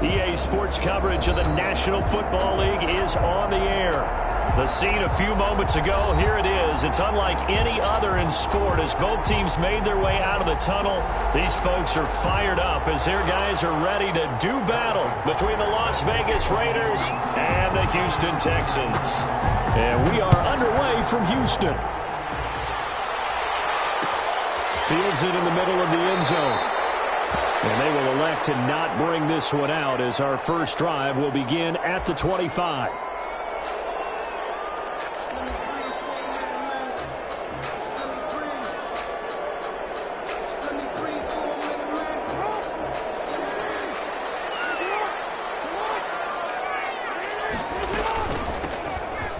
EA Sports coverage of the National Football League is on the air. The scene a few moments ago, here it is. It's unlike any other in sport as both teams made their way out of the tunnel. These folks are fired up as their guys are ready to do battle between the Las Vegas Raiders and the Houston Texans. And we are underway from Houston. Fields it in the middle of the end zone. And they will elect to not bring this one out as our first drive will begin at the 25.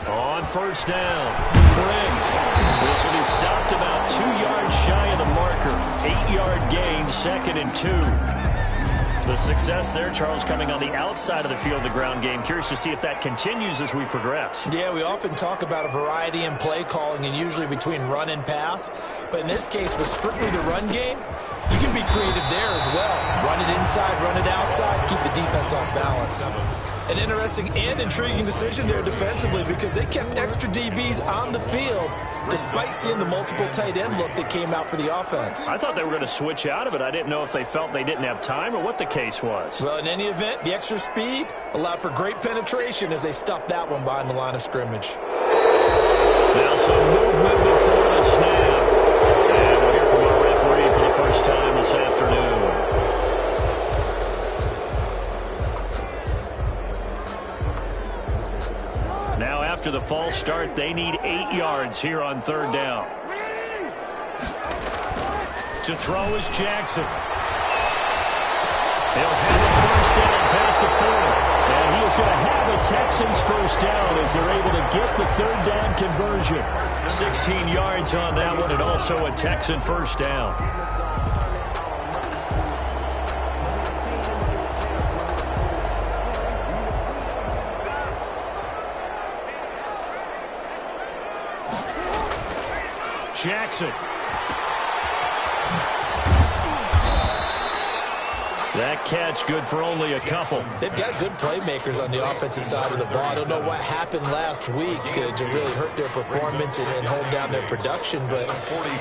On first down, Briggs. This one is stopped about 2 yards shy of the marker. 8-yard gain, 2nd and 2. The success there, Charles, coming on the outside of the field, the ground game. Curious to see if that continues as we progress. Yeah, we often talk about a variety in play calling and usually between run and pass. But in this case, with strictly the run game, you can be creative there as well. Run it inside, run it outside, keep the defense off balance. An interesting and intriguing decision there defensively because they kept extra DBs on the field despite seeing the multiple tight end look that came out for the offense. I thought they were going to switch out of it. I didn't know if they felt they didn't have time or what the case was. Well, in any event, the extra speed allowed for great penetration as they stuffed that one behind the line of scrimmage. Now some movement before the snap. And we'll hear from our referee for the first time this afternoon. Now after the false start, they need 8 yards here on third down. To throw is Jackson. He'll have a first down past the 40. And he is going to have a Texans first down as they're able to get the third down conversion. 16 yards on that one and also a Texan first down. Jackson. That catch good for only a couple. They've got good playmakers on the offensive side of the ball. I don't know what happened last week to really hurt their performance and hold down their production, but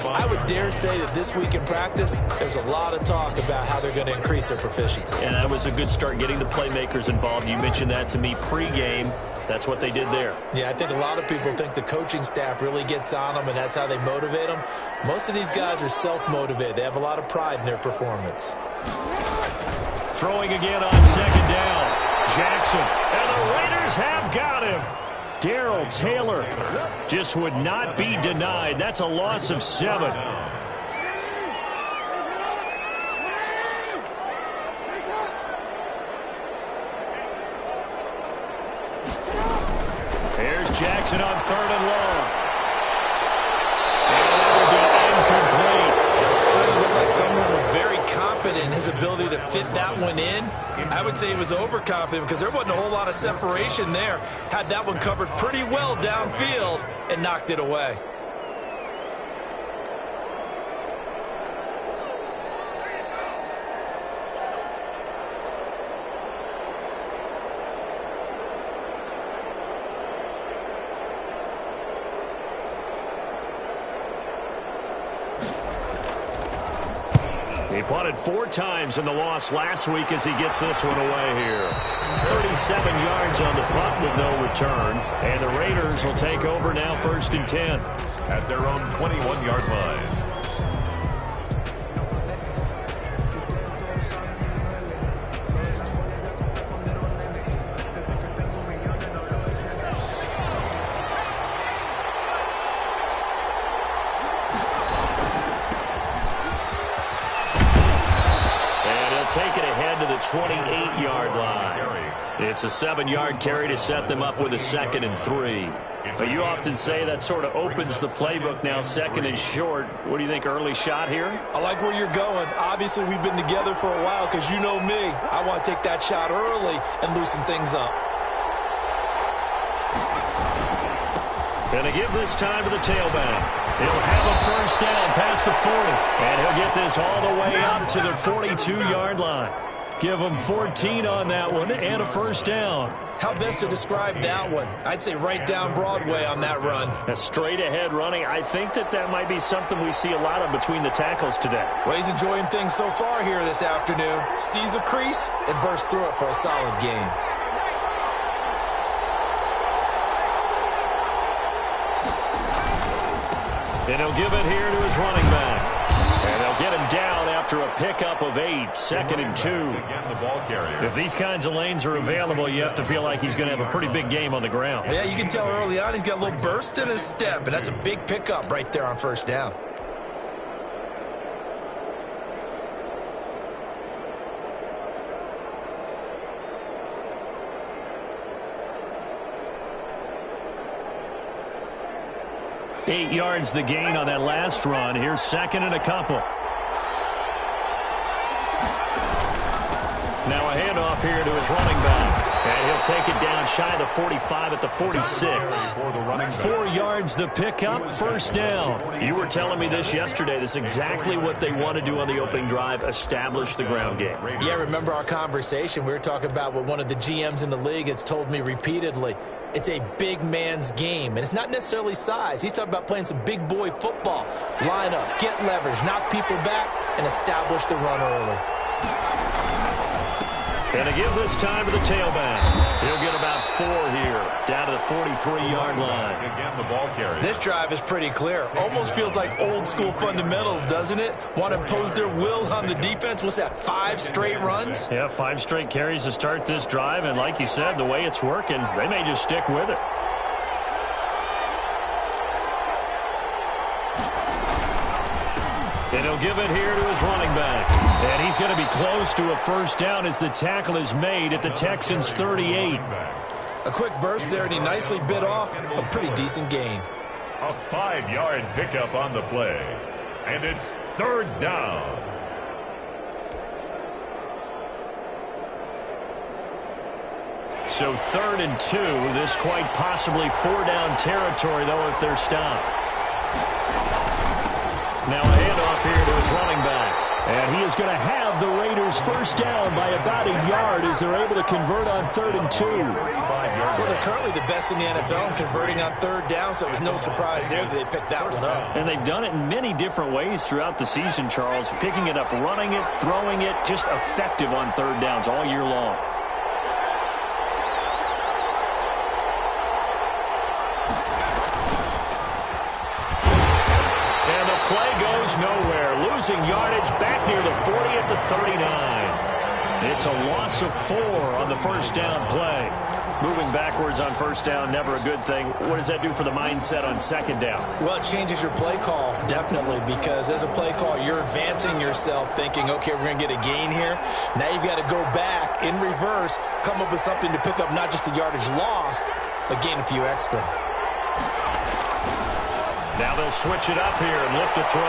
I would dare say that this week in practice, there's a lot of talk about how they're going to increase their proficiency. And that was a good start getting the playmakers involved. You mentioned that to me pregame. That's what they did there. Yeah, I think a lot of people think the coaching staff really gets on them, and that's how they motivate them. Most of these guys are self-motivated. They have a lot of pride in their performance. Throwing again on second down. Jackson. And the Raiders have got him. Darrell Taylor just would not be denied. That's a loss of 7. Here's Jackson on 3rd and long. And that will be incomplete. So it looked like someone was very confident in his ability to fit that one in. I would say he was overconfident because there wasn't a whole lot of separation there. Had that one covered pretty well downfield and knocked it away. He punted 4 times in the loss last week as he gets this one away here. 37 yards on the punt with no return. And the Raiders will take over now 1st and 10. At their own 21-yard line. Take it ahead to the 28-yard line. It's a 7-yard carry to set them up with a 2nd and 3. But you often say that sort of opens the playbook now, 2nd and short. What do you think, early shot here? I like where you're going. Obviously, we've been together for a while because you know me. I want to take that shot early and loosen things up. Gonna give this time to the tailback. He'll have a first down past the 40. And he'll get this all the way up to the 42-yard line. Give them 14 on that one and a first down. How best to describe that one? I'd say right down Broadway on that run. A straight-ahead running. I think that might be something we see a lot of between the tackles today. Well, he's enjoying things so far here this afternoon. Sees a crease and bursts through it for a solid gain. And he'll give it here to his running back. And they'll get him down after a pickup of 8, 2nd and 2. If these kinds of lanes are available, you have to feel like he's going to have a pretty big game on the ground. Yeah, you can tell early on he's got a little burst in his step, and that's a big pickup right there on first down. Eight yards the gain on that last run. Here's 2nd and a couple. Now a handoff here to his running back. And he'll take it down shy of the 45 at the 46. 4 yards the pickup, first down. You were telling me this yesterday. This is exactly what they want to do on the opening drive, establish the ground game. Yeah, remember our conversation. We were talking about what one of the GMs in the league has told me repeatedly. It's a big man's game, and it's not necessarily size. He's talking about playing some big boy football. Line up, get leverage, knock people back, and establish the run early. And to give this time to the tailback. He'll get about 4 here, down to the 43-yard line. Again, the ball carrier. This drive is pretty clear. Almost feels like old-school fundamentals, doesn't it? Want to impose their will on the defense. What's that, 5 straight runs? Yeah, 5 straight carries to start this drive. And like you said, the way it's working, they may just stick with it. And he'll give it here to his running back. And he's going to be close to a first down as the tackle is made at the Texans' 38. A quick burst there, and he nicely bit off a pretty decent gain. A 5-yard pickup on the play. And it's 3rd down. So 3rd and 2. This quite possibly 4-down territory, though, if they're stopped. Now a handoff here to his running back. And he is going to have the Raiders first down by about a yard as they're able to convert on 3rd and 2. Well, they're currently the best in the NFL in converting on 3rd down, so it was no surprise there that they picked that one up. And they've done it in many different ways throughout the season, Charles. Picking it up, running it, throwing it, just effective on 3rd downs all year long. Nowhere, losing yardage back near the 40 at the 39. It's a loss of 4 on the first down play. Moving backwards on first down, never a good thing. What does that do for the mindset on 2nd down? Well, it changes your play call, definitely, because as a play call, you're advancing yourself thinking, okay, we're going to get a gain here. Now you've got to go back in reverse, come up with something to pick up not just the yardage lost, but gain a few extra. Now they'll switch it up here and look to throw.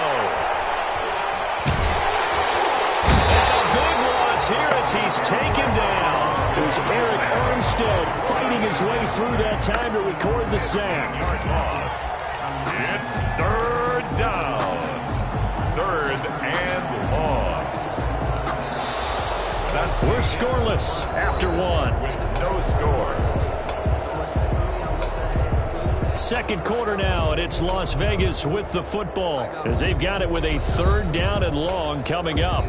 And a big loss here as he's taken down. There's Eric Armstead fighting his way through that time to record the sack. It's 3rd down. 3rd and long. We're scoreless after 1. With no score. 2nd quarter now, and it's Las Vegas with the football as they've got it with a 3rd down and long coming up.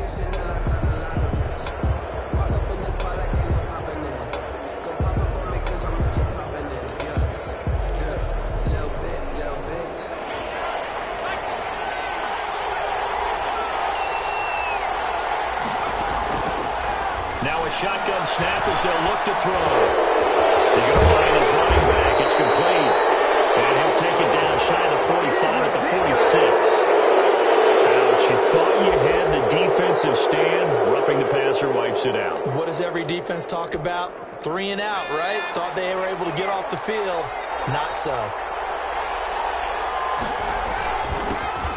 Now a shotgun snap as they'll look to throw. He's going to find his running back. It's complete. And he'll take it down shy of the 45 at the 46. Ouch, you thought you had the defensive stand. Roughing the passer wipes it out. What does every defense talk about? 3 and out, right? Thought they were able to get off the field. Not so.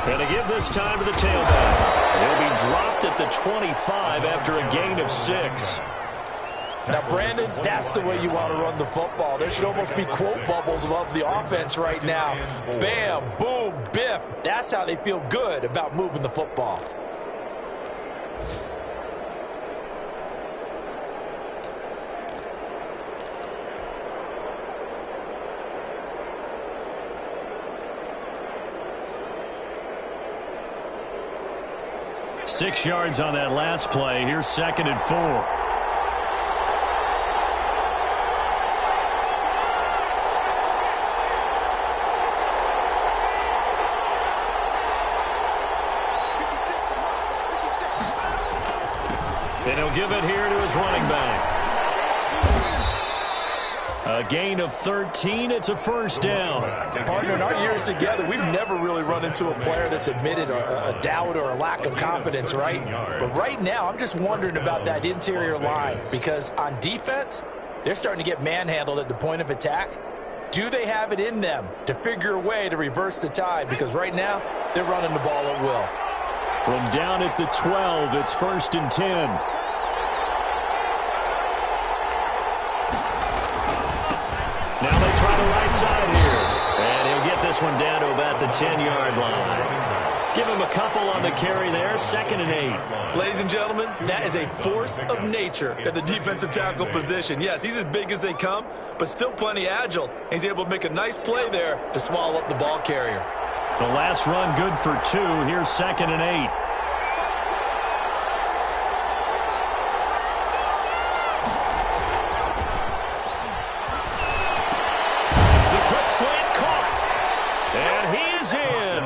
And to give this time to the tailback. He'll be dropped at the 25 after a gain of 6. Now, Brandon, that's the way you want to run the football. There should almost be quote bubbles above the offense right now. Bam, boom, biff. That's how they feel good about moving the football. 6 yards on that last play. Here's 2nd and 4. And he'll give it here to his running back. A gain of 13. It's a first down. Partner, in our years together, we've never really run into a player that's admitted a doubt or a lack of confidence, right? But right now, I'm just wondering about that interior line, because on defense, they're starting to get manhandled at the point of attack. Do they have it in them to figure a way to reverse the tide? Because right now, they're running the ball at will. From down at the 12, it's 1st and 10. Now they try the right side here. And he'll get this one down to about the 10-yard line. Give him a couple on the carry there. 2nd and 8. Ladies and gentlemen, that is a force of nature at the defensive tackle position. Yes, he's as big as they come, but still plenty agile. He's able to make a nice play there to swallow up the ball carrier. The last run good for 2. Here's 2nd and 8.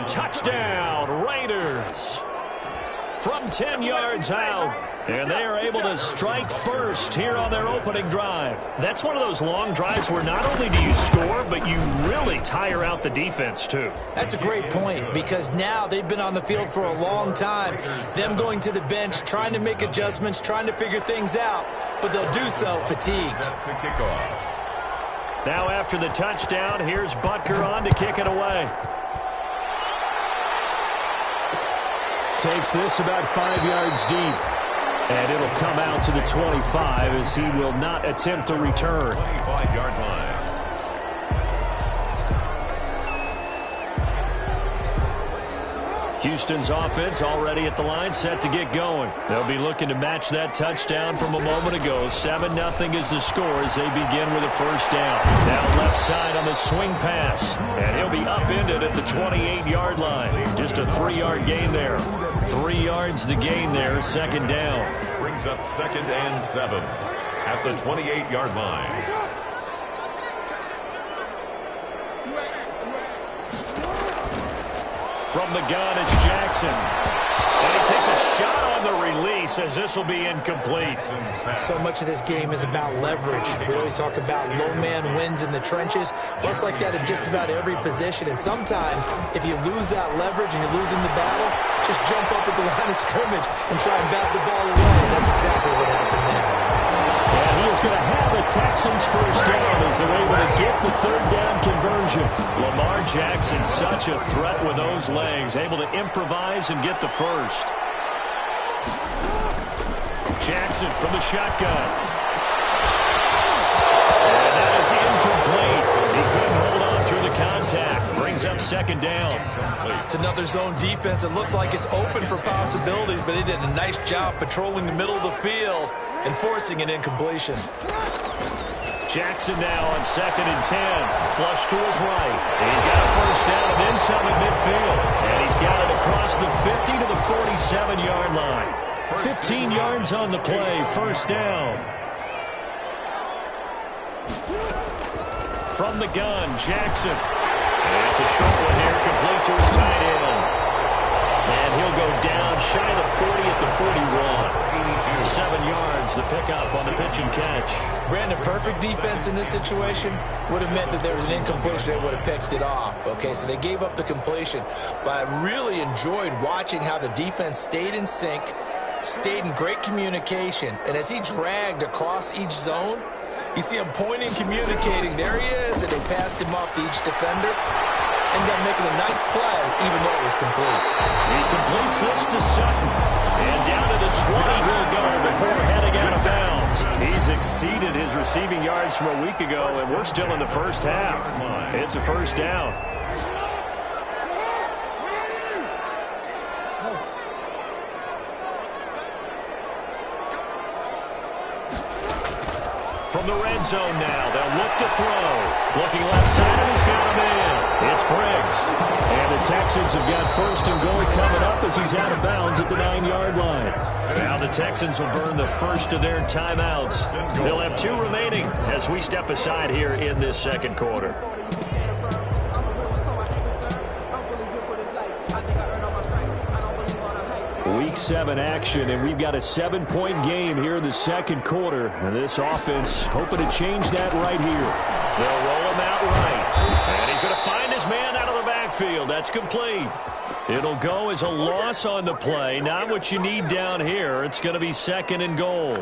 Touchdown, Raiders. From 10 yards out. And they are able to strike first here on their opening drive. That's one of those long drives where not only do you score, but you really tire out the defense, too. That's a great point, because now they've been on the field for a long time. Them going to the bench, trying to make adjustments, trying to figure things out, but they'll do so fatigued. Now after the touchdown, here's Butker on to kick it away. Takes this about 5 yards deep. And it'll come out to the 25 as he will not attempt a return. 25-yard line. Houston's offense already at the line, set to get going. They'll be looking to match that touchdown from a moment ago. 7-0 is the score as they begin with a first down. Now left side on the swing pass. And he'll be upended at the 28-yard line. Just a 3-yard gain there. 3 yards the gain there, 2nd down. Brings up 2nd and 7 at the 28-yard line. From the gun, it's Jackson. And he takes a shot on the release as this will be incomplete. So much of this game is about leverage. We always talk about low man wins in the trenches. Well, it's like that in just about every position. And sometimes, if you lose that leverage and you're losing the battle, just jump up at the line of scrimmage and try and bat the ball away. And that's exactly what happened there. And he is going to have the Texans first down as they're able to get the 3rd down conversion. Lamar Jackson, such a threat with those legs, able to improvise and get the first. Jackson from the shotgun. And that is incomplete. He couldn't hold on through the contact. Brings up 2nd down. It's another zone defense. It looks like it's open for possibilities, but they did a nice job patrolling the middle of the field and forcing an incompletion. Jackson now on 2nd and 10. Flush to his right. He's got a first down and then some at midfield. And he's got it across the 50 to the 47-yard line. 15 yards on the play. First down. From the gun, Jackson. And it's a short one here, complete to his tight end. And he'll go down shy of the 40 at the 41. 7 yards, the pickup on the pitch and catch. Brandon, perfect defense in this situation would have meant that there was an incompletion. They would have picked it off. Okay, so they gave up the completion. But I really enjoyed watching how the defense stayed in sync, stayed in great communication. And as he dragged across each zone, you see him pointing, communicating. There he is, and they passed him off to each defender. Ended up making a nice play, even though it was complete. He completes this to Sutton. And down to the 20 he'll go before heading out of bounds. He's exceeded his receiving yards from a week ago, and we're still in the first half. It's a first down. From the red zone now, they'll look to throw. Looking left side, and he's got him in. It's Briggs. And the Texans have got 1st and goal coming up as he's out of bounds at the 9-yard line. Now the Texans will burn the first of their timeouts. They'll have 2 remaining as we step aside here in this second quarter. Week 7 action, and we've got a 7-point game here in the second quarter. And this offense hoping to change that right here. They'll roll him out right. And he's going to find his man out of the backfield. That's complete. It'll go as a loss on the play. Not what you need down here. It's going to be 2nd and goal.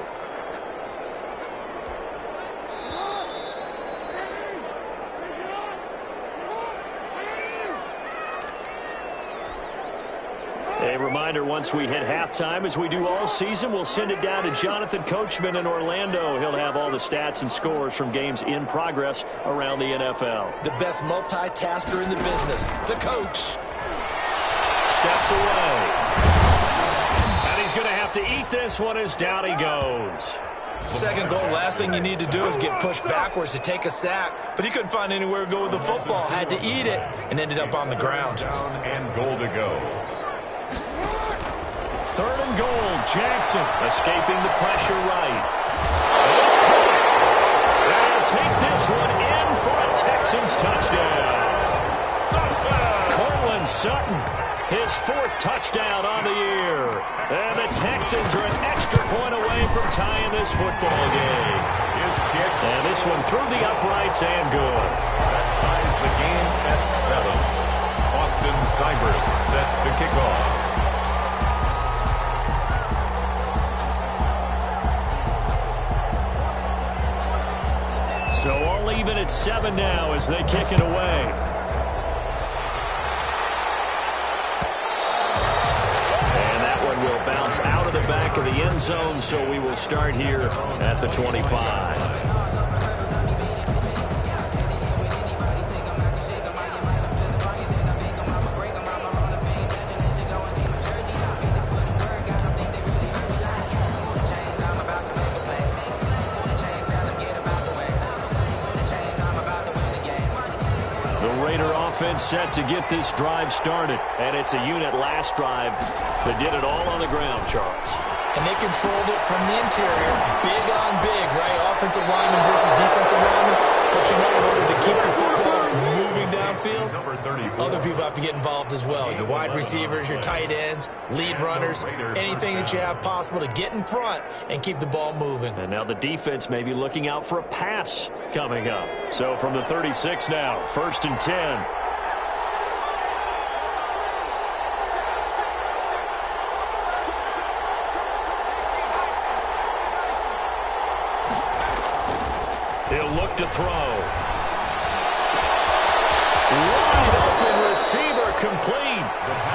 A reminder, once we hit halftime, as we do all season, we'll send it down to Jonathan Coachman in Orlando. He'll have all the stats and scores from games in progress around the NFL. The best multitasker in the business, the coach. Steps away. And he's going to have to eat this one as down he goes. Second goal, last thing you need to do is get pushed backwards to take a sack. But he couldn't find anywhere to go with the football. Had to eat it and ended up on the ground. Down and goal to go. 3rd and goal. Jackson escaping the pressure right. And it's caught. They'll take this one in for a Texans touchdown. Cortland Sutton, his 4th touchdown on the year. And the Texans are an extra point away from tying this football game. His kick. And this one through the uprights and good. That ties the game at 7. Austin Seibert set to kick off. So all even at 7 now as they kick it away. And that one will bounce out of the back of the end zone, so we will start here at the 25. Offense set to get this drive started, and it's a unit last drive that did it all on the ground, Charles. And they controlled it from the interior, big on big, right? Offensive lineman versus defensive lineman. But you know, in order to keep the football moving downfield, other people have to get involved as well. Your wide receivers, your tight ends, lead runners, anything that you have possible to get in front and keep the ball moving. And now the defense may be looking out for a pass coming up. So from the 36 now, 1st and 10. He'll look to throw. Wide open receiver complete.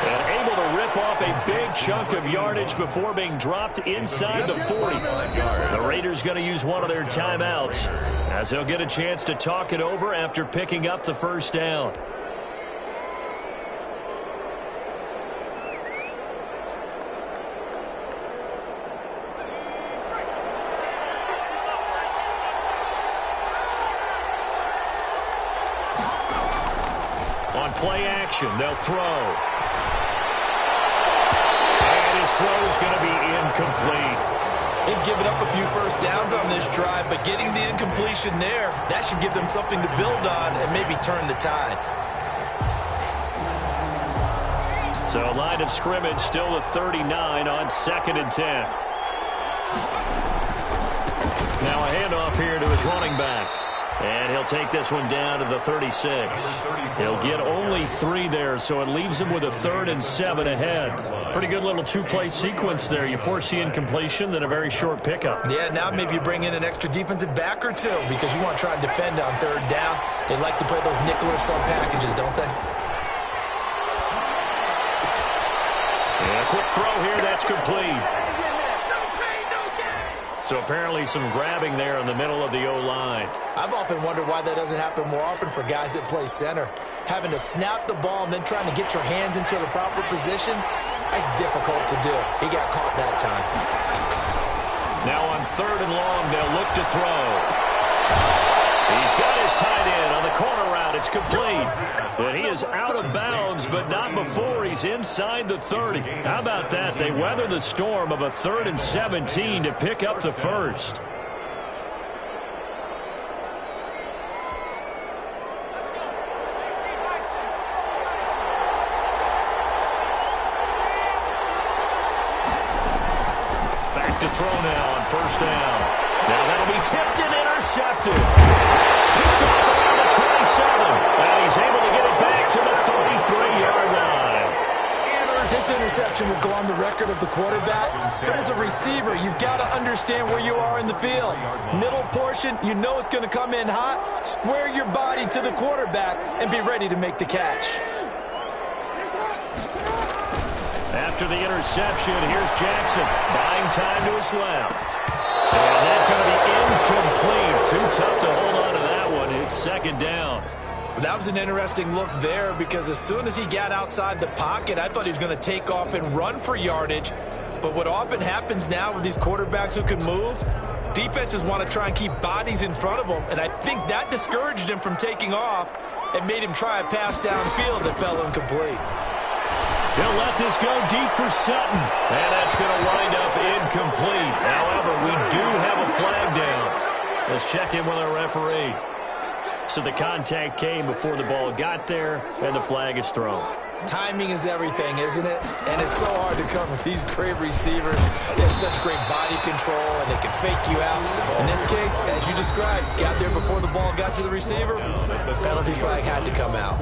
And able to rip off a big chunk of yardage before being dropped inside the 40. The Raiders going to use one of their timeouts as they'll get a chance to talk it over after picking up the 1st down. Play action, they'll throw. And his throw is going to be incomplete. They've given up a few first downs on this drive, but getting the incompletion there, that should give them something to build on and maybe turn the tide. So line of scrimmage still the 39 on 2nd and 10. Now a handoff here to his running back. And he'll take this one down to the 36. He'll get only 3 there, so it leaves him with a 3rd and 7 ahead. Pretty good little 2-play sequence there. You force the incompletion, then a very short pickup. Yeah, now maybe you bring in an extra defensive back or 2 because you want to try and defend on 3rd down. They like to play those nickel or sub packages, don't they? And a quick throw here, that's complete. So apparently some grabbing there in the middle of the O-line. I've often wondered why that doesn't happen more often for guys that play center. Having to snap the ball and then trying to get your hands into the proper position, that's difficult to do. He got caught that time. Now on 3rd and long, they'll look to throw. He's got his tight end on the corner route. It's complete. And he is out of bounds, but not before he's inside the 30. How about that? They weather the storm of a 3rd and 17 to pick up the first. Back to throw now on first down. Now that'll be tipped and intercepted. Picked off around the 27. And he's able to get it back to the 33-yard line. This interception will go on the record of the quarterback. But as a receiver, you've got to understand where you are in the field. Middle portion, you know it's going to come in hot. Square your body to the quarterback and be ready to make the catch. After the interception, here's Jackson. Buying time to his left. And that's going to be incomplete. Too tough to hold on to that one. It's second down. That was an interesting look there because as soon as he got outside the pocket, I thought he was going to take off and run for yardage. But what often happens now with these quarterbacks who can move, defenses want to try and keep bodies in front of them. And I think that discouraged him from taking off and made him try a pass downfield that fell incomplete. He'll let this go deep for Sutton. And that's going to wind up incomplete. However, we do have a flag down. Let's check in with our referee. So the contact came before the ball got there, and the flag is thrown. Timing is everything, isn't it? And it's so hard to cover these great receivers. They have such great body control, and they can fake you out. In this case, as you described, got there before the ball got to the receiver. Penalty flag had to come out.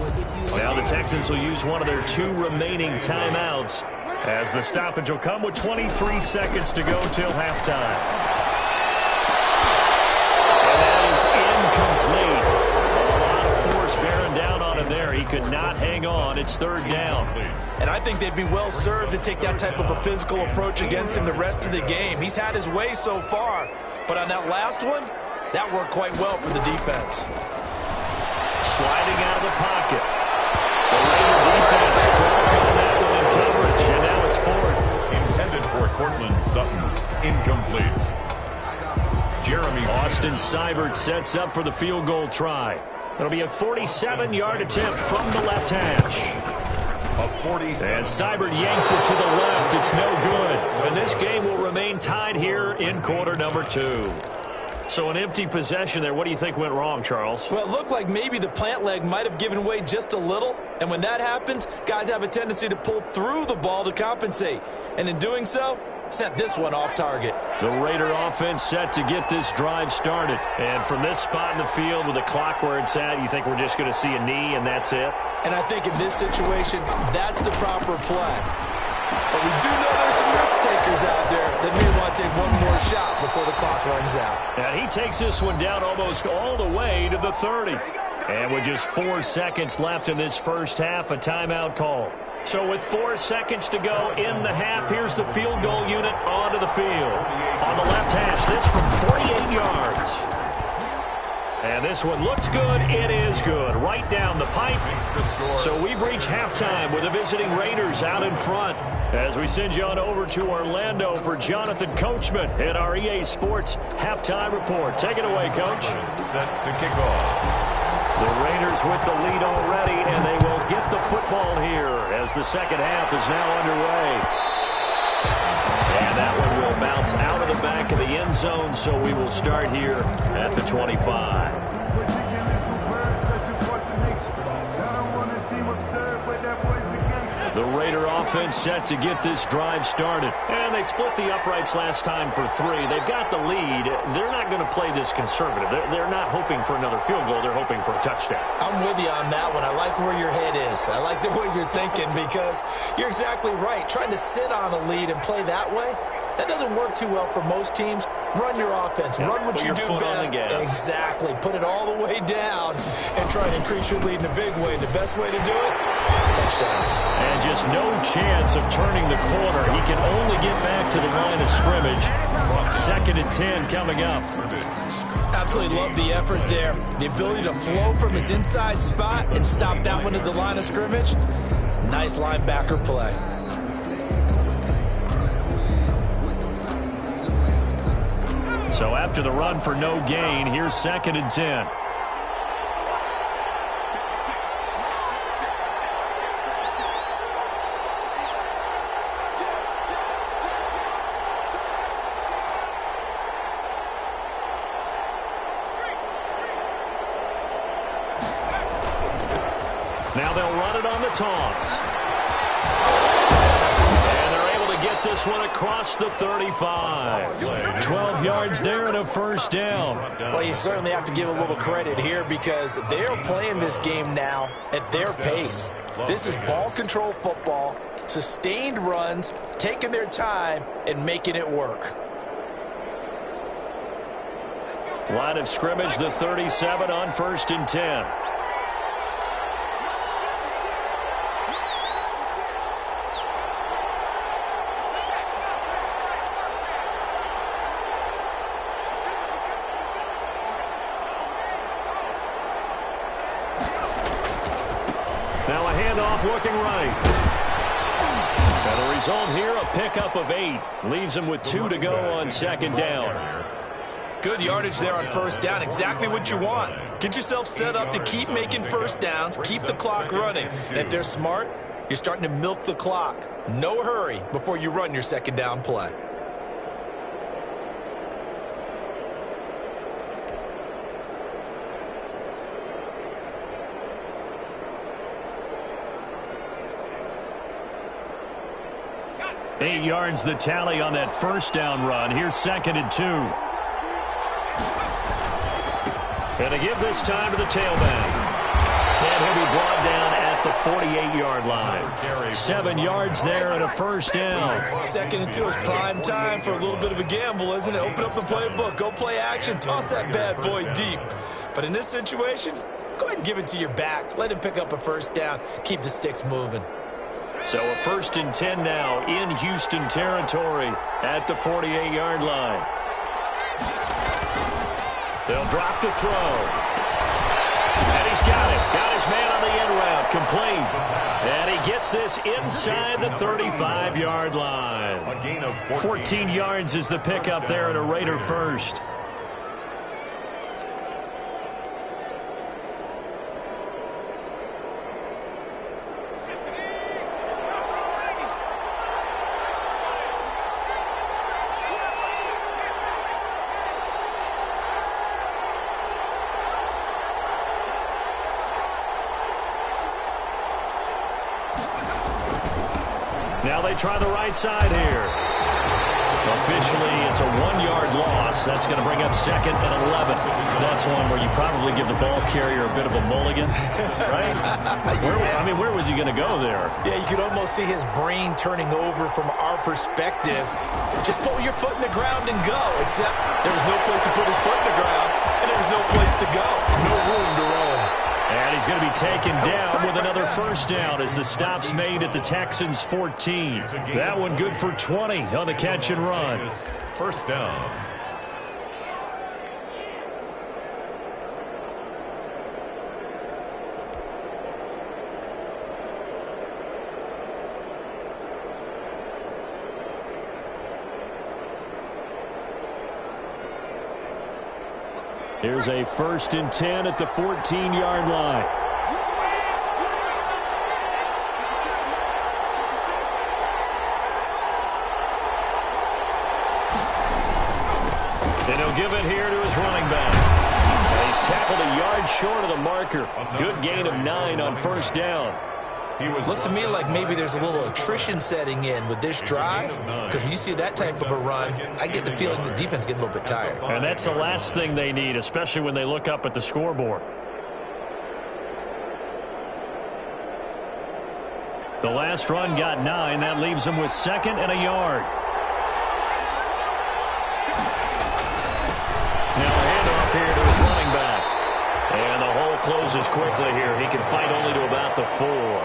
Now the Texans will use one of their 2 remaining timeouts as the stoppage will come with 23 seconds to go till halftime. And that is incomplete. Bearing down on him there. He could not hang on. It's third down. And I think they'd be well served to take that type of a physical approach against him the rest of the game. He's had his way so far, but on that last one, that worked quite well for the defense. Sliding out of the pocket. The Raider defense strong on that one in coverage, and now it's 4th. Intended for Cortland Sutton. Incomplete. Jeremy Austin Seibert sets up for the field goal try. It'll be a 47-yard attempt from the left hash. A 47. And Seibert yanked it to the left. It's no good. And this game will remain tied here in quarter number 2. So an empty possession there. What do you think went wrong, Charles? Well, it looked like maybe the plant leg might have given way just a little. And when that happens, guys have a tendency to pull through the ball to compensate. And in doing so, sent this one off target. The Raider offense set to get this drive started. And from this spot in the field with the clock where it's at, you think we're just going to see a knee and that's it? And I think in this situation, that's the proper play. But we do know there's some risk takers out there that may want to take one more shot before the clock runs out. And he takes this one down almost all the way to the 30. And with just 4 seconds left in this first half, a timeout call. So with 4 seconds to go in the half, here's the field goal unit onto the field. On the left hash, this from 48 yards. And this one looks good. It is good. Right down the pipe. So we've reached halftime with the visiting Raiders out in front. As we send you on over to Orlando for Jonathan Coachman in our EA Sports Halftime Report. Take it away, Coach. Set to kick off. The Raiders with the lead already, and they will get the football here as the second half is now underway. And that one will bounce out of the back of the end zone, so we will start here at the 25. The Raider offense set to get this drive started. And they split the uprights last time for 3. They've got the lead. They're not going to play this conservative. They're not hoping for another field goal. They're hoping for a touchdown. I'm with you on that one. I like where your head is. I like the way you're thinking because you're exactly right. Trying to sit on a lead and play that way, that doesn't work too well for most teams. Run your offense. Run what you do best. Exactly. Put it all the way down and try to increase your lead in a big way. The best way to do it, touchdowns. And just no chance of turning the corner. He can only get back to the line of scrimmage. 2nd and 10 coming up. Absolutely love the effort there. The ability to flow from his inside spot and stop that one at the line of scrimmage. Nice linebacker play. So after the run for no gain, here's 2nd and 10. Now they'll run it on the toss. And they're able to get this one across the 35. 12 yards there and a first down. Well, you certainly have to give a little credit here because they're playing this game now at their pace. This is ball control football, sustained runs, taking their time, and making it work. Line of scrimmage, the 37 on 1st and 10. Now a handoff looking right. And the result here, a pickup of 8. Leaves him with 2 to go on 2nd down. Good yardage there on 1st down. Exactly what you want. Get yourself set up to keep making 1st downs, keep the clock running. And if they're smart, you're starting to milk the clock. No hurry before you run your 2nd down play. Eight yards the tally on that 1st down run. Here's 2nd and 2. And to give this time to the tailback. And he'll be brought down at the 48-yard line. 7 yards there and a 1st down. 2nd and 2 is prime time for a little bit of a gamble, isn't it? Open up the playbook, go play action, toss that bad boy deep. But in this situation, go ahead and give it to your back. Let him pick up a 1st down. Keep the sticks moving. So a 1st and 10 now in Houston territory at the 48-yard line. They'll drop the throw. And he's got it. Got his man on the end route. Complete. And he gets this inside the 35-yard line. A gain of 14 yards is the pickup there and a Raider first. Now they try the right side here. Officially, it's a 1-yard loss. That's going to bring up 2nd and 11. That's one where you probably give the ball carrier a bit of a mulligan, right? Where was he going to go there? Yeah, you could almost see his brain turning over from our perspective. Just put your foot in the ground and go, except there was no place to put his foot in the ground, and there was no place to go. No room to roam. And he's going to be taken down with another 1st down as the stop's made at the Texans' 14. That one good for 20 on the catch and run. 1st down. Here's a 1st and 10 at the 14-yard line. And he'll give it here to his running back. And he's tackled a yard short of the marker. Good gain of 9 on 1st down. Looks to me like maybe there's a little attrition setting in with this drive, because when you see that type of a run, I get the feeling the defense getting a little bit tired. And that's the last thing they need, especially when they look up at the scoreboard. The last run got 9. That leaves them with 2nd and a yard. Now a handoff here to his running back. And the hole closes quickly here. He can fight only to about the 4.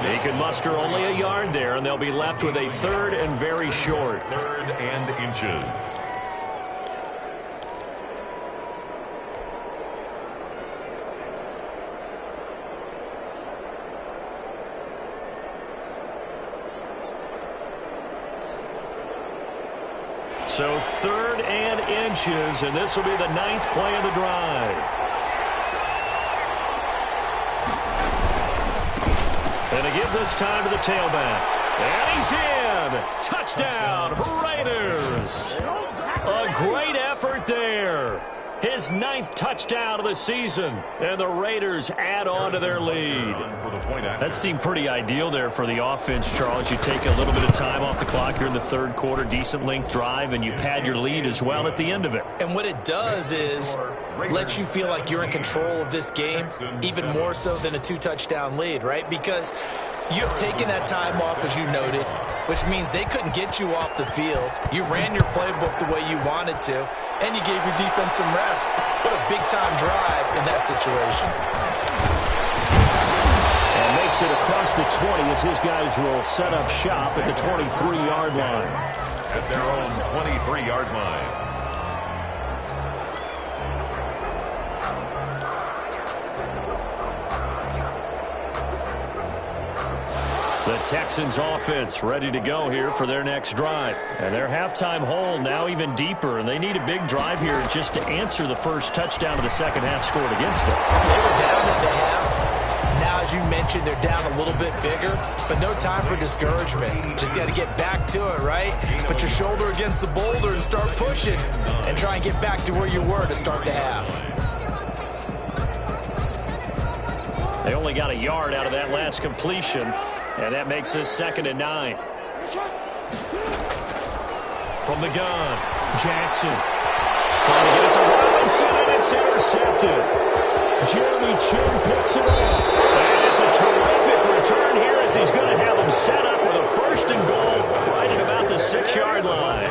He can muster only a yard there, and they'll be left with a 3rd and very short. 3rd and inches. So 3rd and inches, and this will be the 9th play of the drive. And to give this time to the tailback. And he's in. Touchdown, Raiders. A great effort there. His 9th touchdown of the season, and the Raiders add on to their lead. That seemed pretty ideal there for the offense, Charles. You take a little bit of time off the clock here in the third quarter, decent length drive, and you pad your lead as well at the end of it. And what it does is let you feel like you're in control of this game, even more so than a 2-touchdown lead, right? Because you have taken that time off, as you noted, which means they couldn't get you off the field. You ran your playbook the way you wanted to, and you gave your defense some rest. What a big-time drive in that situation. And makes it across the 20 as his guys will set up shop at the 23-yard line. At their own 23-yard line. The Texans offense ready to go here for their next drive. And their halftime hole now even deeper, and they need a big drive here just to answer the first touchdown of the second half scored against them. They were down at the half. Now, as you mentioned, they're down a little bit bigger, but no time for discouragement. Just got to get back to it, right? Put your shoulder against the boulder and start pushing and try and get back to where you were to start the half. They only got a yard out of that last completion. And that makes this 2nd and 9. From the gun, Jackson trying to get it to Robinson, and it's intercepted. Jeremy Chin picks it up. And it's a terrific return here as he's going to have them set up with a 1st and goal right at about the 6-yard line.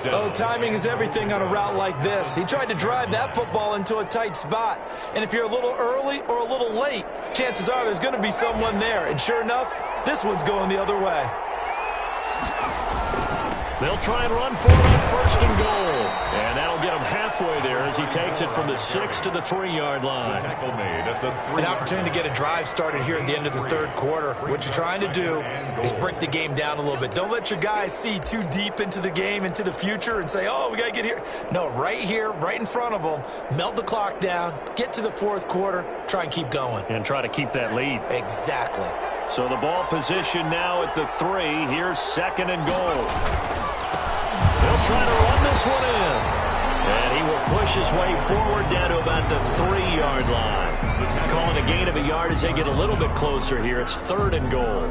Oh, timing is everything on a route like this. He tried to drive that football into a tight spot. And if you're a little early or a little late, chances are there's going to be someone there. And sure enough, this one's going the other way. They'll try and run for it on 1st and goal. And that'll get him halfway there as he takes it from the 6 to the 3-yard line. An opportunity to get a drive started here at the end of the third quarter. What you're trying to do is break the game down a little bit. Don't let your guys see too deep into the game, into the future, and say, oh, we got to get here. No, right here, right in front of them, melt the clock down, get to the fourth quarter, try and keep going. And try to keep that lead. Exactly. So the ball position now at the 3. Here's 2nd and goal. They'll try to run this one in. And he will push his way forward down to about the 3-yard line. Calling a gain of a yard as they get a little bit closer here. It's 3rd and goal.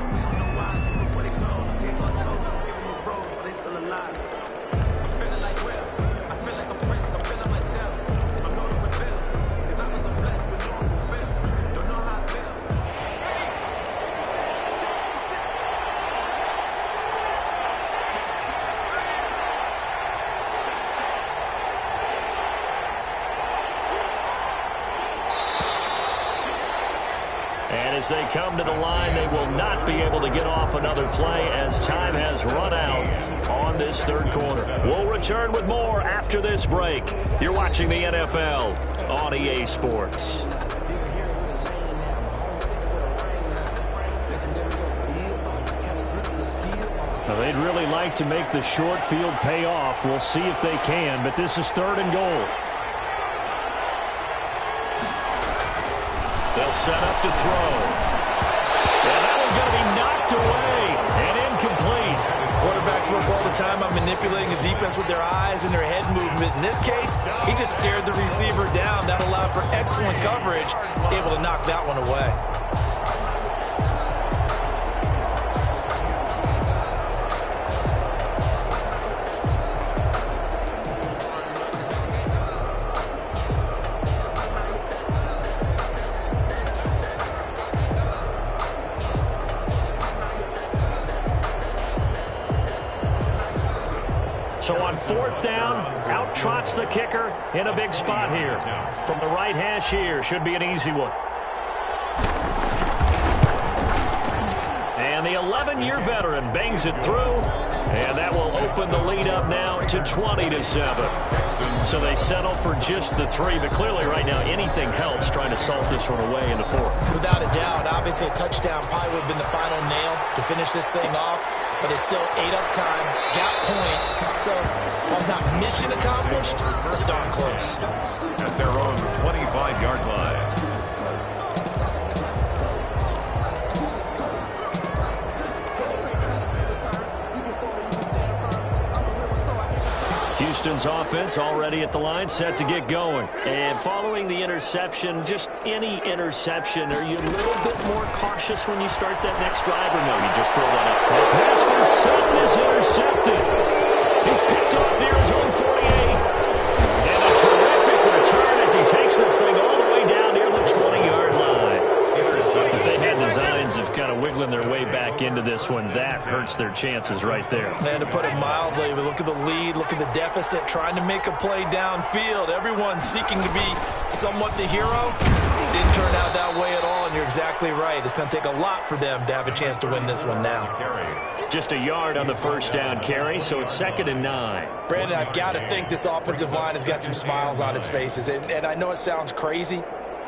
As they come to the line, they will not be able to get off another play as time has run out on this third quarter. We'll return with more after this break. You're watching the NFL on EA Sports. Now, they'd really like to make the short field pay off. We'll see if they can, but this is 3rd and goal. They'll set up to throw. And that one's going to be knocked away and incomplete. Quarterbacks work all the time on manipulating the defense with their eyes and their head movement. In this case, he just stared the receiver down. That allowed for excellent coverage, able to knock that one away. So on 4th down, out trots the kicker in a big spot here. From the right hash here, should be an easy one. And the 11-year veteran bangs it through, and that will open the lead up now to 20-7. So they settle for just the 3, but clearly right now anything helps trying to salt this one away in the 4th. Without a doubt, obviously a touchdown probably would have been the final nail to finish this thing off, but it's still ate up time, got points, so while it's not mission accomplished, it's darn close. At their own 25-yard line. Houston's offense already at the line, set to get going. And following the interception, just any interception, are you a little bit more cautious when you start that next drive, or no, you just throw one up? The pass for Sutton is intercepted. He's picked off near his own 48. And a terrific return as he takes this thing all the way down near the 20-yard line. If they had designs of kind of wiggling their way back into this one, that hurts their chances right there. And to put it mildly, look at the lead, look at the deficit, trying to make a play downfield. Everyone seeking to be somewhat the hero. Didn't turn out that way at all, and you're exactly right. It's going to take a lot for them to have a chance to win this one now. Just a yard on the first down carry, so it's 2nd and 9. Brandon, I've got to think this offensive line has got some smiles on its faces. And I know it sounds crazy,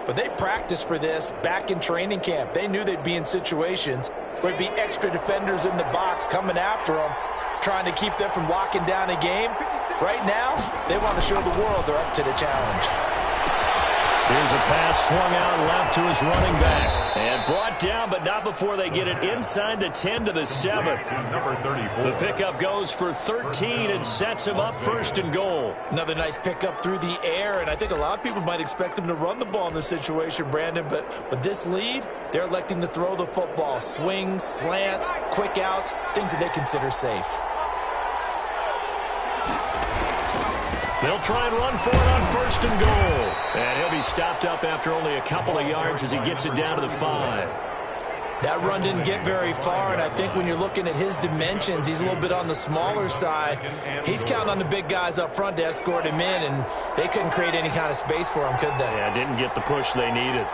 but they practiced for this back in training camp. They knew they'd be in situations where it'd be extra defenders in the box coming after them, trying to keep them from locking down a game. Right now, they want to show the world they're up to the challenge. Here's a pass swung out left to his running back. And brought down, but not before they get it inside the 10 to the 7. Number 34. The pickup goes for 13 and sets him up 1st and goal. Another nice pickup through the air, and I think a lot of people might expect them to run the ball in this situation, Brandon, but with this lead, they're electing to throw the football. Swings, slants, quick outs, things that they consider safe. They'll try and run for it on 1st and goal. And he'll be stopped up after only a couple of yards as he gets it down to the 5. That run didn't get very far, and I think when you're looking at his dimensions, he's a little bit on the smaller side. He's counting on the big guys up front to escort him in, and they couldn't create any kind of space for him, could they? Yeah, didn't get the push they needed.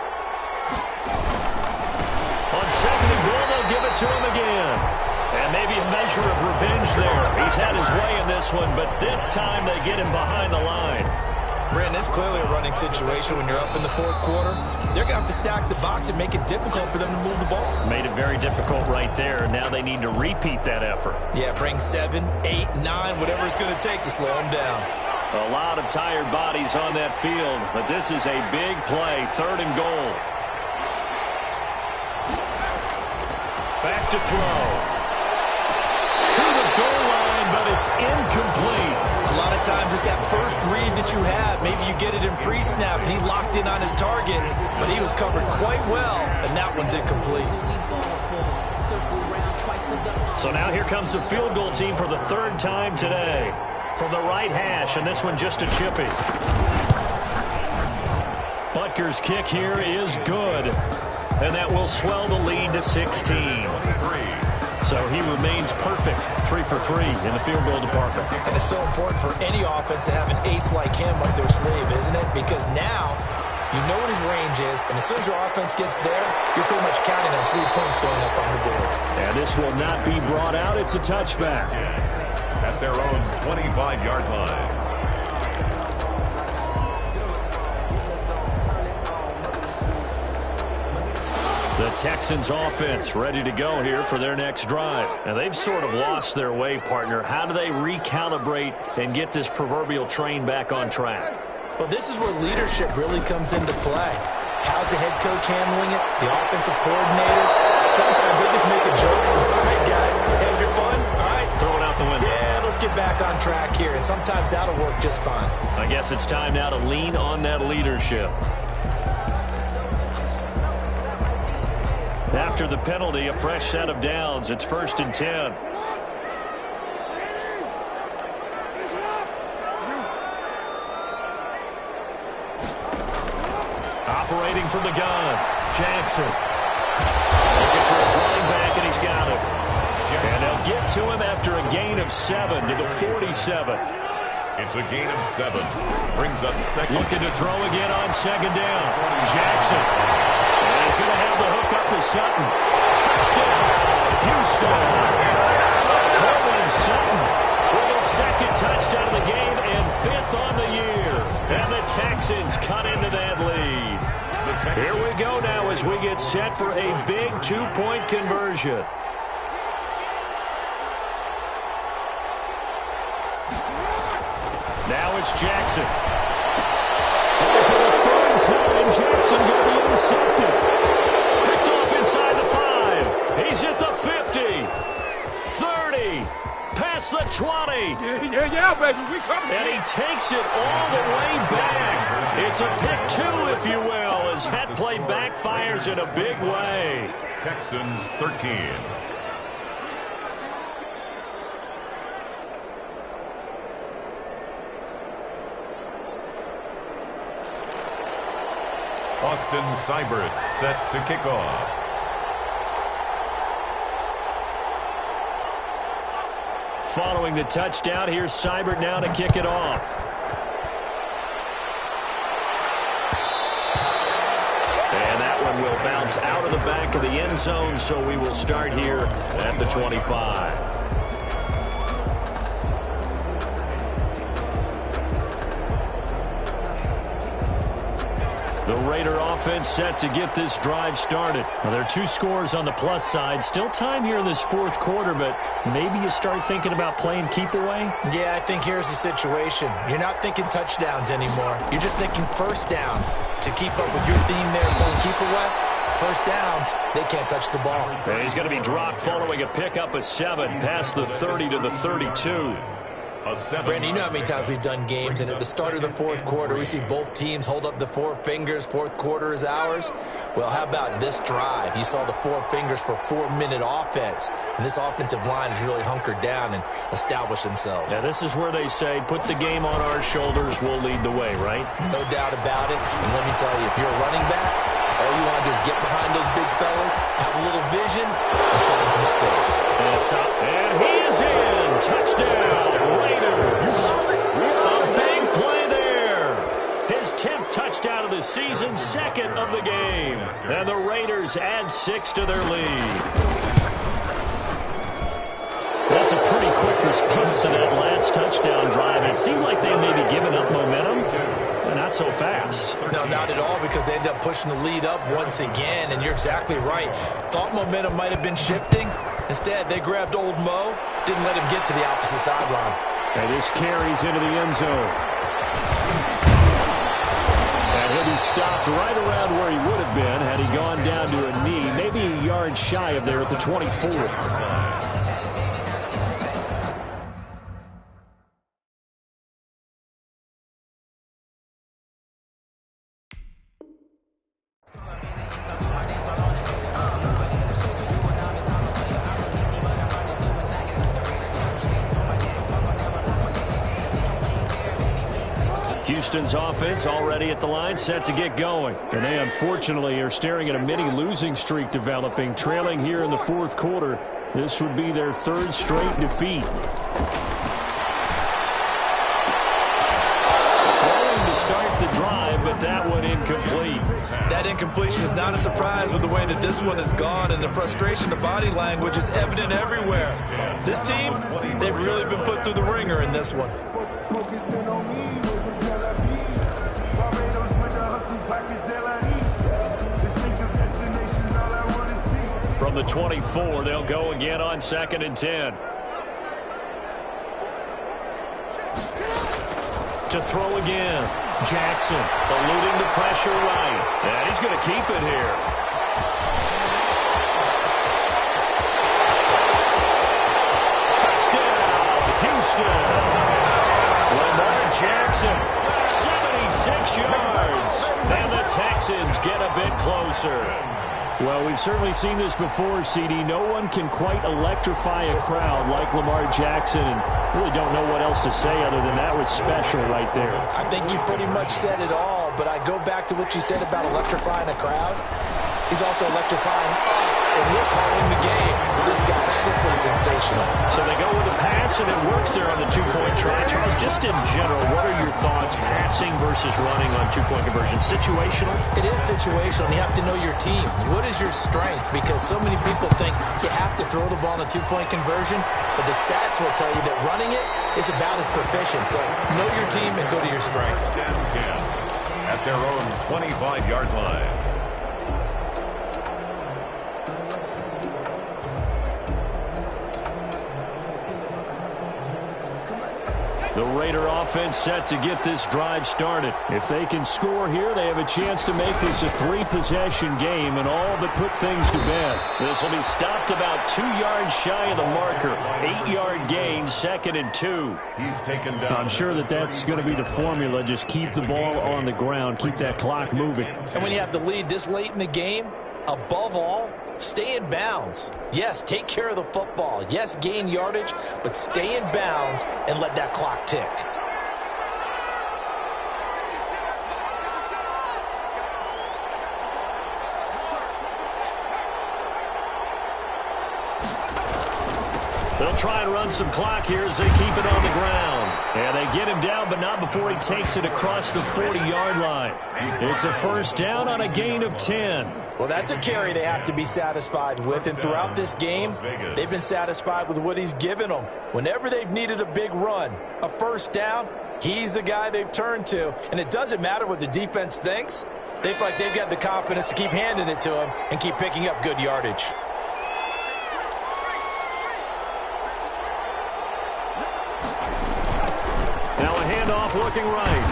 On 2nd and goal, they'll give it to him again. And maybe a measure of revenge there. He's had his way in this one, but this time they get him behind the line. Brandon, it's clearly a running situation when you're up in the 4th quarter. They're going to have to stack the box and make it difficult for them to move the ball. Made it very difficult right there. Now they need to repeat that effort. Yeah, bring 7, 8, 9, whatever it's going to take to slow them down. A lot of tired bodies on that field, but this is a big play. 3rd and goal. Back to throw. To the goal line, but it's incomplete. A lot of times it's that first read that you have. Maybe you get it in pre-snap, and he locked in on his target, but he was covered quite well, and that one's incomplete. So now here comes the field goal team for the 3rd time today. From the right hash, and this one just a chippy. Butker's kick here is good, and that will swell the lead to 16. So he remains perfect, 3 for 3 in the field goal department. And it's so important for any offense to have an ace like him up their sleeve, isn't it? Because now you know what his range is, and as soon as your offense gets there, you're pretty much counting on 3 points going up on the board. And this will not be brought out. It's a touchback. At their own 25-yard line. The Texans offense ready to go here for their next drive. And they've sort of lost their way, partner. How do they recalibrate and get this proverbial train back on track? Well, this is where leadership really comes into play. How's the head coach handling it? The offensive coordinator? Sometimes they just make a joke. All right, guys, had your fun? All right. Throw it out the window. Yeah, let's get back on track here. And sometimes that'll work just fine. I guess it's time now to lean on that leadership. After the penalty, a fresh set of downs. It's 1st and 10. Operating from the gun, Jackson. Looking for his running back, and he's got it. And they'll get to him after a gain of 7 to the 47. It's a gain of 7. Brings up 2nd. Looking to throw again on 2nd down. Jackson. And he's going to have the hook up with Sutton. Touchdown, Houston. Coleman Sutton with his 2nd touchdown of the game and 5th on the year. And the Texans cut into that lead. Here we go now as we get set for a big 2-point conversion. Now it's Jackson. And for the 3rd time, Jackson going to be intercepted. Picked off inside the 5. He's at the 50. 30. past the 20. Yeah, baby, we coming. And he takes it all the way back. It's a pick 2, if you will, as that play backfires in a big way. Texans 13. Austin Seibert set to kick off. Following the touchdown, here's Seibert now to kick it off. And that one will bounce out of the back of the end zone, so we will start here at the 25. The Raider offense set to get this drive started. Well, there are 2 scores on the plus side. Still time here in this fourth quarter, but maybe you start thinking about playing keep away? Yeah, I think here's the situation. You're not thinking touchdowns anymore. You're just thinking first downs. To keep up with your theme there, playing keep away, first downs, they can't touch the ball. And he's going to be dropped following a pickup of 7 past the 30 to the 32. Brandon, you know how many times we've done games, and at the start of the fourth quarter, we see both teams hold up the 4 fingers, fourth quarter is ours. Well, how about this drive? You saw the 4 fingers for 4-minute offense, and this offensive line has really hunkered down and established themselves. Now, this is where they say, put the game on our shoulders, we'll lead the way, right? No doubt about it, and let me tell you, if you're a running back, all you want to do is get behind those big fellas, have a little vision, and find some space. And he is in. Touchdown, Raiders. A big play there. His 10th touchdown of the season, 2nd of the game. And the Raiders add 6 to their lead. That's a pretty quick response to that last touchdown drive. It seemed like they may be giving up momentum. Not so fast. No, not at all, because they end up pushing the lead up once again, and you're exactly right. Thought momentum might have been shifting. Instead, they grabbed old Mo, didn't let him get to the opposite sideline. And this carries into the end zone. And he'll be stopped right around where he would have been had he gone down to a knee, maybe a yard shy of there at the 24. Houston's offense already at the line, set to get going. And they unfortunately are staring at a mini losing streak developing, trailing here in the fourth quarter. This would be their 3rd straight defeat. Throwing to start the drive, but that one incomplete. That incompletion is not a surprise with the way that this one has gone, and the frustration of body language is evident everywhere. This team, they've really been put through the ringer in this one. From the 24, they'll go again on 2nd and 10. To throw again. Jackson eluding the pressure right. And he's going to keep it here. Touchdown, Houston. Lamar Jackson, 76 yards. And the Texans get a bit closer. Well, we've certainly seen this before, CD. No one can quite electrify a crowd like Lamar Jackson, and really don't know what else to say other than that was special right there. I think you pretty much said it all, but I go back to what you said about electrifying a crowd. He's also electrifying us, and we're calling the game. This guy is simply sensational. So they go with a pass, and it works there on the 2-point try. Charles, just in general, what are your thoughts passing versus running on 2-point conversion? Situational? It is situational, and you have to know your team. What is your strength? Because so many people think you have to throw the ball in a 2-point conversion, but the stats will tell you that running it is about as proficient. So know your team and go to your strength. At their own 25-yard line. The Raider offense set to get this drive started. If they can score here, they have a chance to make this a 3-possession game and all but put things to bed. This will be stopped about 2 yards shy of the marker. 8-yard gain, 2nd and 2. He's taken down. I'm sure that's going to be the formula. Just keep the ball on the ground. Keep that clock moving. And when you have the lead this late in the game, above all, stay in bounds. Yes, take care of the football. Yes, gain yardage, but stay in bounds and let that clock tick. They'll try and run some clock here as they keep it on the ground. And they get him down, but not before he takes it across the 40-yard line. It's a first down on a gain of 10. Well, that's a carry they have to be satisfied with. And throughout this game, they've been satisfied with what he's given them. Whenever they've needed a big run, a first down, he's the guy they've turned to. And it doesn't matter what the defense thinks. They feel like they've got the confidence to keep handing it to him and keep picking up good yardage. Now a handoff looking right.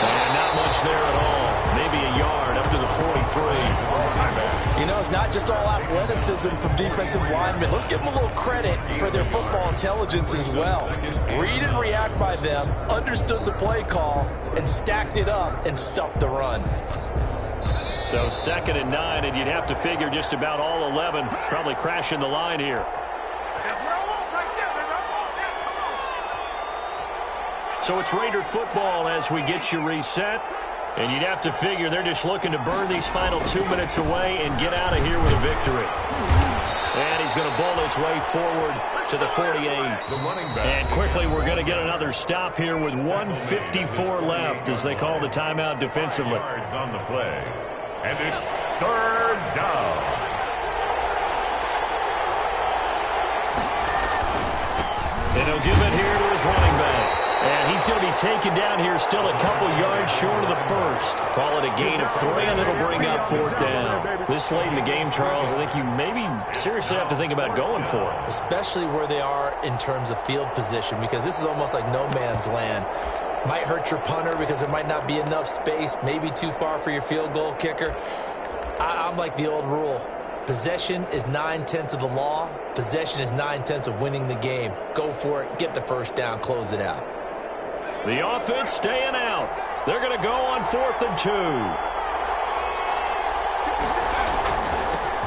And not much there at all. Maybe a yard up to the 43. You know, it's not just all athleticism from defensive linemen. Let's give them a little credit for their football intelligence as well. Read and react by them, understood the play call, and stacked it up and stuffed the run. So 2nd and 9, and you'd have to figure just about all 11 probably crashing the line here. So it's Raider football as we get you reset. And you'd have to figure they're just looking to burn these final 2 minutes away and get out of here with a victory. And he's going to bowl his way forward to the 48. And quickly we're going to get another stop here with 1:54 left as they call the timeout defensively. Yards on the play. And it's 3rd down. And he'll give it here to his running back. And he's going to be taken down here still a couple yards short of the first. Call it a gain of 3, and it'll bring up 4th down. This late in the game, Charles, I think you maybe seriously have to think about going for it. Especially where they are in terms of field position, because this is almost like no man's land. Might hurt your punter because there might not be enough space, maybe too far for your field goal kicker. I'm like the old rule. Possession is 9/10 of the law. Possession is 9/10 of winning the game. Go for it. Get the first down. Close it out. The offense staying out. They're going to go on 4th and 2.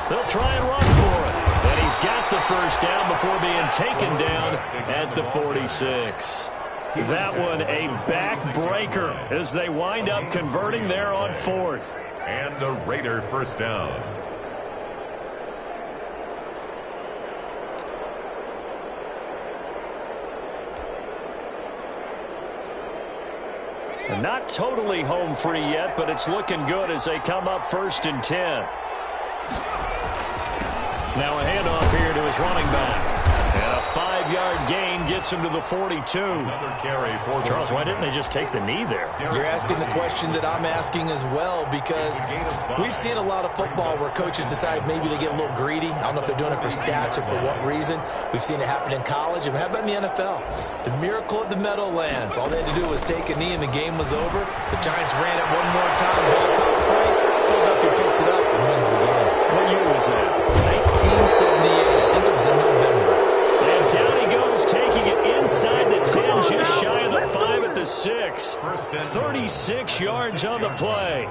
They'll try and run for it. And he's got the first down before being taken down at the 46. That one a backbreaker as they wind up converting there on 4th. And a Raider first down. Not totally home free yet, but it's looking good as they come up 1st and 10. Now a handoff here to his running back. And a 5-yard gain gets him to the 42. Another carry for Charles, why didn't they just take the knee there? You're asking the question that I'm asking as well, because we've seen a lot of football where coaches decide maybe they get a little greedy. I don't know if they're doing it for stats or for what reason. We've seen it happen in college. And how about in the NFL? The miracle at the Meadowlands. All they had to do was take a knee and the game was over. The Giants ran it one more time. Ball caught free. Philadelphia picks it up and wins the game. What year was that? 1978. I think it was in November. And down he goes, taking it inside the 10, just shy of the 5 at the 6. 36 yards on the play.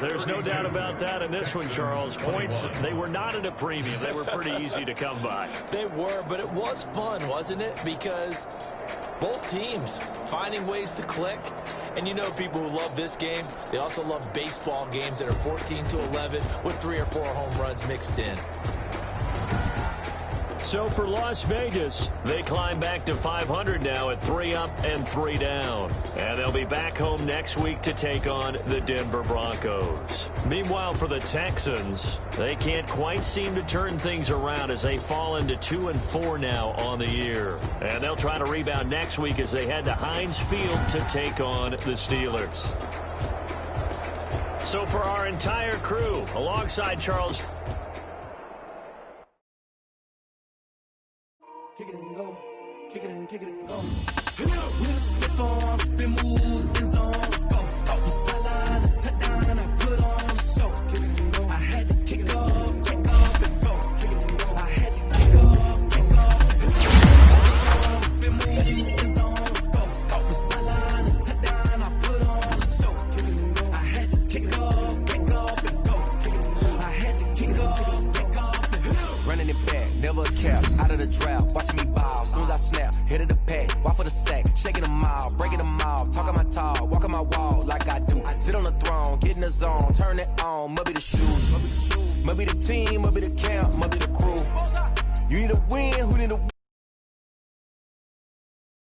There's no doubt about that in this one, Charles. Points, they were not at a premium. They were pretty easy to come by. They were, but it was fun, wasn't it? Because both teams finding ways to click. And you know people who love this game, they also love baseball games that are 14-11 with 3 or 4 home runs mixed in. So for Las Vegas, they climb back to 500 now at 3 up and 3 down. And they'll be back home next week to take on the Denver Broncos. Meanwhile, for the Texans, they can't quite seem to turn things around as they fall into 2-4 now on the year. And they'll try to rebound next week as they head to Heinz Field to take on the Steelers. So for our entire crew, alongside Charles... Kick it and go. Kick it and go. With a stiff on, spin move, in zone, go. From sideline to touchdown, I put on a show. Kick it and go. I had to kick off and go. Kick it and go. I had to kick off and go. Spin move, in zone, go. From sideline to touchdown, I put on a show. Kick it and go. I had to kick off and go. Kick it and go. I had to kick off and go. Running it back, never a cap, out of the draft. Watching me ball, soon as I snap, hit of the pack, walk for the sack, shaking them all, breaking them all, talking my talk, walking my wall like I do. Sit on the throne, get in the zone, turn it on, maybe the shoes, maybe the team, maybe the